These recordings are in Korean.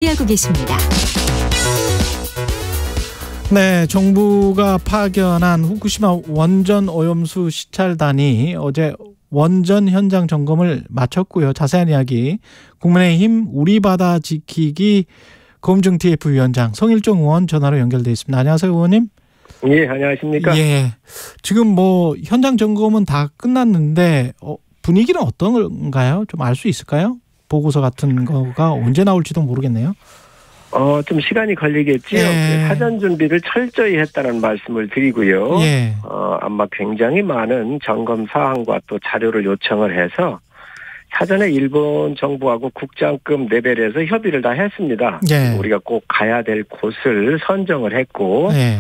하고 계십니다. 네, 정부가 파견한 후쿠시마 원전 오염수 시찰단이 어제 원전 현장 점검을 마쳤고요. 자세한 이야기 국민의힘 우리 바다 지키기 검증 TF 위원장 성일종 의원 전화로 연결돼 있습니다. 안녕하세요, 의원님. 예, 안녕하십니까? 예, 지금 뭐 현장 점검은 다 끝났는데 분위기는 어떤가요? 좀 알 수 있을까요? 보고서 같은 거가 언제 나올지도 모르겠네요. 좀 시간이 걸리겠지요. 예. 사전 준비를 철저히 했다는 말씀을 드리고요. 예. 아마 굉장히 많은 점검 사항과 또 자료를 요청을 해서 사전에 일본 정부하고 국장급 레벨에서 협의를 다 했습니다. 예. 우리가 꼭 가야 될 곳을 선정을 했고 예.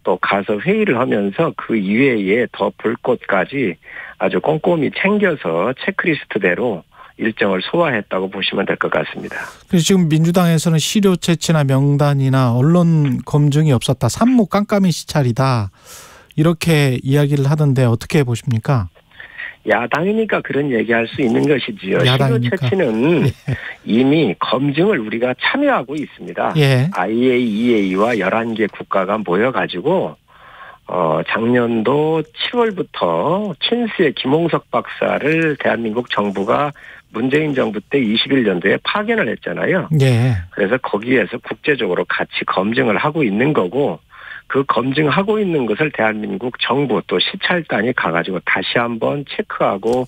또 가서 회의를 하면서 그 이외에 더 볼 곳까지 아주 꼼꼼히 챙겨서 체크리스트대로 일정을 소화했다고 보시면 될 것 같습니다. 그래서 지금 민주당에서는 시료 채취나 명단이나 언론 검증이 없었다. 산모 깜깜이 시찰이다. 이렇게 이야기를 하던데 어떻게 보십니까? 야당이니까 그런 얘기할 수 있는 것이지요. 야당이니까. 시료 채취는 이미 검증을 우리가 참여하고 있습니다. 예. IAEA와 11개 국가가 모여가지고 작년도 7월부터 킨스의 김홍석 박사를 대한민국 정부가 문재인 정부 때 21년도에 파견을 했잖아요. 예. 그래서 거기에서 국제적으로 같이 검증을 하고 있는 거고 그 검증하고 있는 것을 대한민국 정부 또 시찰단이 가가지고 다시 한번 체크하고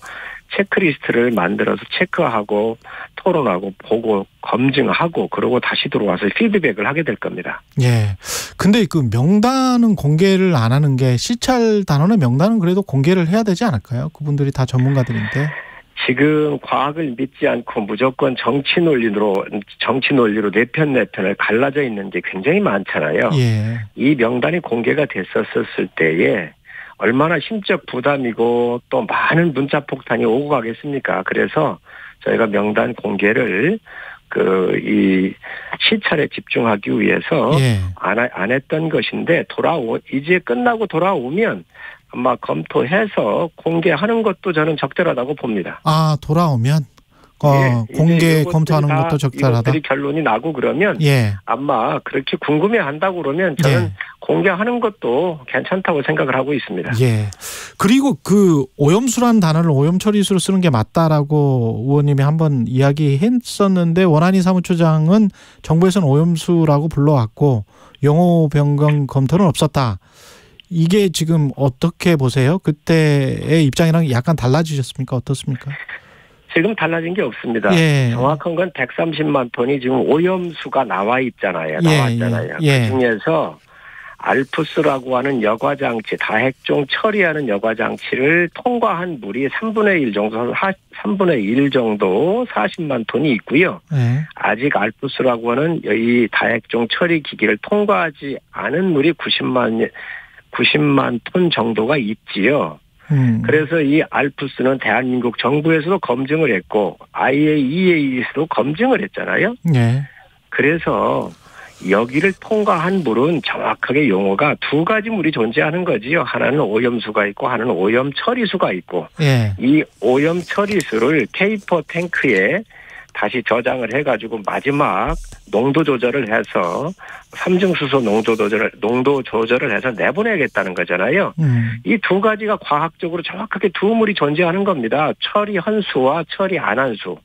체크리스트를 만들어서 체크하고 토론하고 보고 검증하고 그러고 다시 들어와서 피드백을 하게 될 겁니다. 예. 근데 그 명단은 공개를 안 하는 게 시찰 단원의 명단은 그래도 공개를 해야 되지 않을까요? 그분들이 다 전문가들인데. 지금 과학을 믿지 않고 무조건 정치 논리로 내 편을 갈라져 있는 게 굉장히 많잖아요. 예. 이 명단이 공개가 됐었을 때에 얼마나 심적 부담이고 또 많은 문자 폭탄이 오고 가겠습니까? 그래서 저희가 명단 공개를 이 시찰에 집중하기 위해서 예. 안 했던 것인데 이제 끝나고 돌아오면 아마 검토해서 공개하는 것도 저는 적절하다고 봅니다. 아, 돌아오면 공개 검토하는 것도 적절하다. 이것들이 결론이 나고 그러면 예. 아마 그렇게 궁금해한다고 그러면 저는 예. 공개하는 것도 괜찮다고 생각을 하고 있습니다. 예. 그리고 그 오염수란 단어를 오염처리수로 쓰는 게 맞다라고 의원님이 한번 이야기했었는데 원안희 사무처장은 정부에서는 오염수라고 불러왔고 용어 변경 검토는 없었다. 이게 지금 어떻게 보세요? 그때의 입장이랑 약간 달라지셨습니까? 어떻습니까? 지금 달라진 게 없습니다. 예. 정확한 건 130만 톤이 지금 오염수가 나왔잖아요. 예. 그중에서 알프스라고 하는 여과장치, 다핵종 처리하는 여과장치를 통과한 물이 3분의 1 정도 40만 톤이 있고요. 예. 아직 알프스라고 하는 이 다핵종 처리 기기를 통과하지 않은 물이 90만 톤 정도가 있지요. 그래서 이 알프스는 대한민국 정부에서도 검증을 했고 IAEA에서도 검증을 했잖아요. 예. 그래서 여기를 통과한 물은 정확하게 용어가 두 가지 물이 존재하는 거지요. 하나는 오염수가 있고 하나는 오염 처리수가 있고 예. 이 오염 처리수를 K4 탱크에 다시 저장을 해가지고 마지막 농도 조절을 해서 삼중수소 농도 조절을 해서 내보내겠다는 거잖아요. 이 두 가지가 과학적으로 정확하게 두 물이 존재하는 겁니다. 처리 한수와 처리 안 한수.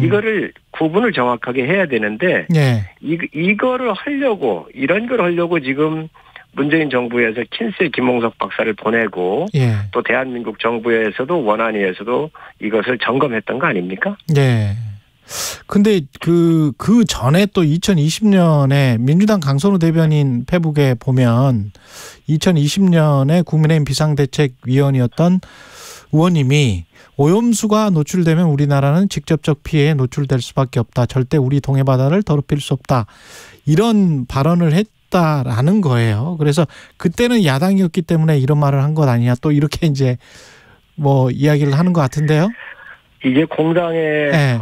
이거를 구분을 정확하게 해야 되는데 예. 이거를 이런 걸 하려고 지금 문재인 정부에서 킨스의 김홍석 박사를 보내고 예. 또 대한민국 정부에서도 원안위에서도 이것을 점검했던 거 아닙니까? 예. 근데 그 전에 또 2020년에 민주당 강선우 대변인 페북에 보면 2020년에 국민의힘 비상대책위원이었던 의원님이 오염수가 노출되면 우리나라는 직접적 피해에 노출될 수밖에 없다. 절대 우리 동해 바다를 더럽힐 수 없다. 이런 발언을 했다라는 거예요. 그래서 그때는 야당이었기 때문에 이런 말을 한 것 아니냐. 또 이렇게 이제 뭐 이야기를 하는 것 같은데요. 이게 공당의 예.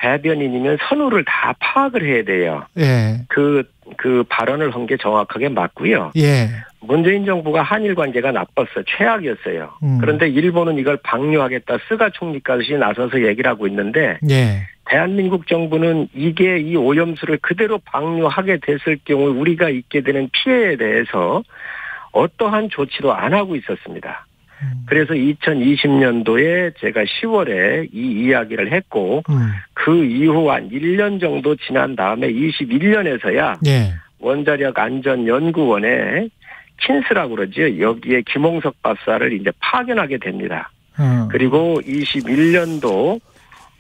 대변인이면 선후를 다 파악을 해야 돼요. 예. 그 발언을 한 게 정확하게 맞고요. 예. 문재인 정부가 한일 관계가 나빴어. 최악이었어요. 그런데 일본은 이걸 방류하겠다. 스가 총리까지 나서서 얘기를 하고 있는데 예. 대한민국 정부는 이게 이 오염수를 그대로 방류하게 됐을 경우 우리가 입게 되는 피해에 대해서 어떠한 조치도 안 하고 있었습니다. 그래서 2020년도에 제가 10월에 이 이야기를 했고 그 이후 한 1년 정도 지난 다음에 21년에서야 예. 원자력 안전연구원에 킨스라고 그러죠. 여기에 김홍석 박사를 이제 파견하게 됩니다. 그리고 21년도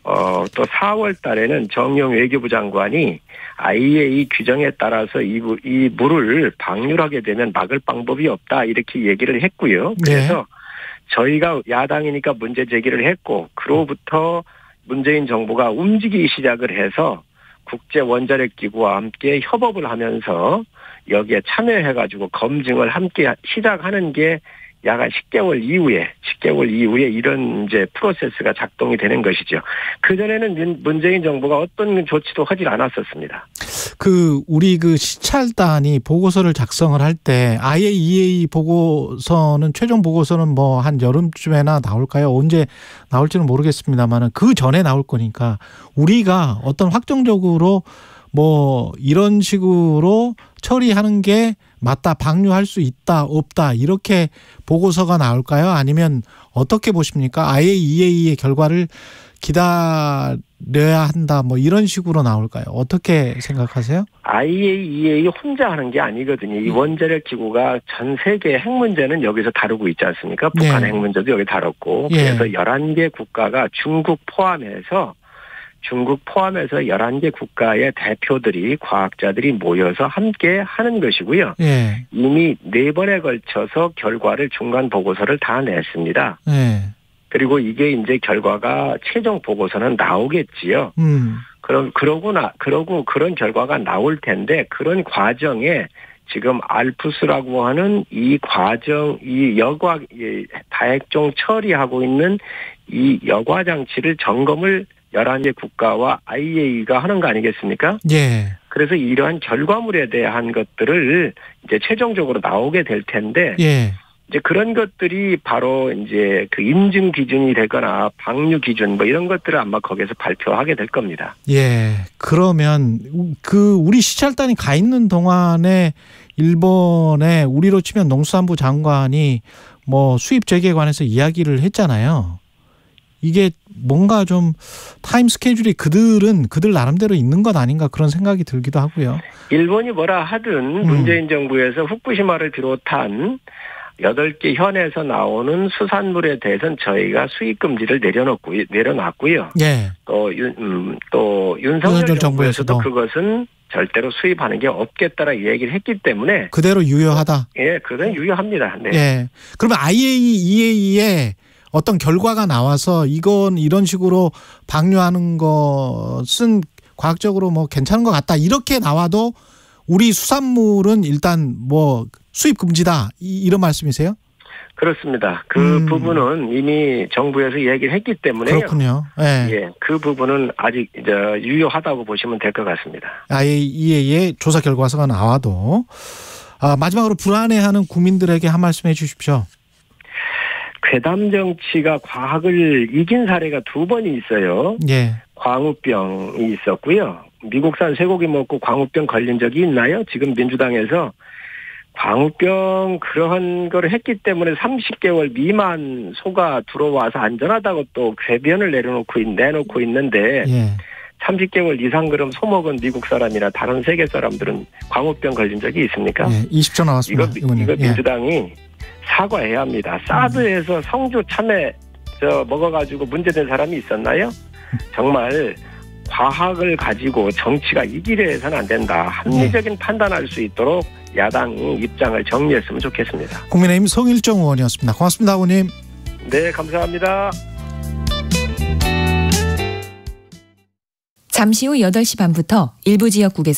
또 4월 달에는 정용 외교부 장관이 IAEA 규정에 따라서 이 물을 방류하게 되면 막을 방법이 없다 이렇게 얘기를 했고요. 그래서 저희가 야당이니까 문제 제기를 했고 그로부터 문재인 정부가 움직이기 시작을 해서 국제원자력기구와 함께 협업을 하면서 여기에 참여해가지고 검증을 함께 시작하는 게 약 한 10개월 이후에 이런 이제 프로세스가 작동이 되는 것이죠. 그전에는 문재인 정부가 어떤 조치도 하질 않았었습니다. 우리 시찰단이 보고서를 작성을 할 때 IAEA 보고서는 최종 보고서는 뭐 한 여름쯤에나 나올까요? 언제 나올지는 모르겠습니다만은 그 전에 나올 거니까 우리가 어떤 확정적으로 뭐 이런 식으로 처리하는 게 맞다, 방류할 수 있다, 없다 이렇게 보고서가 나올까요? 아니면 어떻게 보십니까? IAEA의 결과를 기다려야 한다, 뭐 이런 식으로 나올까요? 어떻게 생각하세요? IAEA 혼자 하는 게 아니거든요. 이 원자력 기구가 전 세계 핵 문제는 여기서 다루고 있지 않습니까? 북한 핵 문제도 여기 다뤘고 그래서 11개 국가가 중국 포함해서 11개 국가의 대표들이 과학자들이 모여서 함께 하는 것이고요. 예. 이미 4번에 걸쳐서 결과를 중간 보고서를 다 냈습니다. 예. 그리고 이게 이제 결과가 최종 보고서는 나오겠지요. 그러고 그런 결과가 나올 텐데 그런 과정에 지금 알프스라고 하는 이 과정, 다핵종 처리하고 있는 이 여과 장치를 점검을 11개 국가와 IAEA가 하는 거 아니겠습니까? 예. 그래서 이러한 결과물에 대한 것들을 이제 최종적으로 나오게 될 텐데, 예. 이제 그런 것들이 바로 이제 그 인증 기준이 되거나 방류 기준 뭐 이런 것들을 아마 거기서 발표하게 될 겁니다. 예. 그러면 우리 시찰단이 가 있는 동안에 일본에 우리로 치면 농수산부 장관이 뭐 수입 재개에 관해서 이야기를 했잖아요. 이게 뭔가 좀 타임 스케줄이 그들 나름대로 있는 것 아닌가 그런 생각이 들기도 하고요. 일본이 뭐라 하든 문재인 정부에서 후쿠시마를 비롯한 8개 현에서 나오는 수산물에 대해서는 저희가 수입 금지를 내려놨고요. 예. 또 윤석열 정부에서도 그것은 절대로 수입하는 게 없겠다라 얘기를 했기 때문에 그대로 유효하다. 예, 그건 유효합니다. 네. 예. 그러면 IAEA의 어떤 결과가 나와서 이건 이런 식으로 방류하는 것은 과학적으로 뭐 괜찮은 것 같다 이렇게 나와도 우리 수산물은 일단 뭐 수입 금지다 이런 말씀이세요? 그렇습니다. 그 부분은 이미 정부에서 얘기를 했기 때문에요. 그렇군요. 예. 예, 그 부분은 아직 이제 유효하다고 보시면 될 것 같습니다. IAEA의 조사 결과서가 나와도 마지막으로 불안해하는 국민들에게 한 말씀 해주십시오. 괴담 정치가 과학을 이긴 사례가 2번이 있어요. 예. 광우병이 있었고요. 미국산 쇠고기 먹고 광우병 걸린 적이 있나요? 지금 민주당에서 광우병 그러한 거를 했기 때문에 30개월 미만 소가 들어와서 안전하다고 또 궤변을 내놓고 있는데 예. 30개월 이상 그럼 소 먹은 미국 사람이나 다른 세계 사람들은 광우병 걸린 적이 있습니까? 예. 20초 나왔습니다. 이거 민주당이 사과해야 합니다. 사드에서 성주 참외 먹어가지고 문제된 사람이 있었나요? 정말 과학을 가지고 정치가 이기려 해서는 안 된다. 합리적인 판단할 수 있도록 야당이 입장을 정리했으면 좋겠습니다. 국민의힘 송일정 의원이었습니다. 고맙습니다, 의원님. 네, 감사합니다. 잠시 후 8시 반부터 일부 지역국에서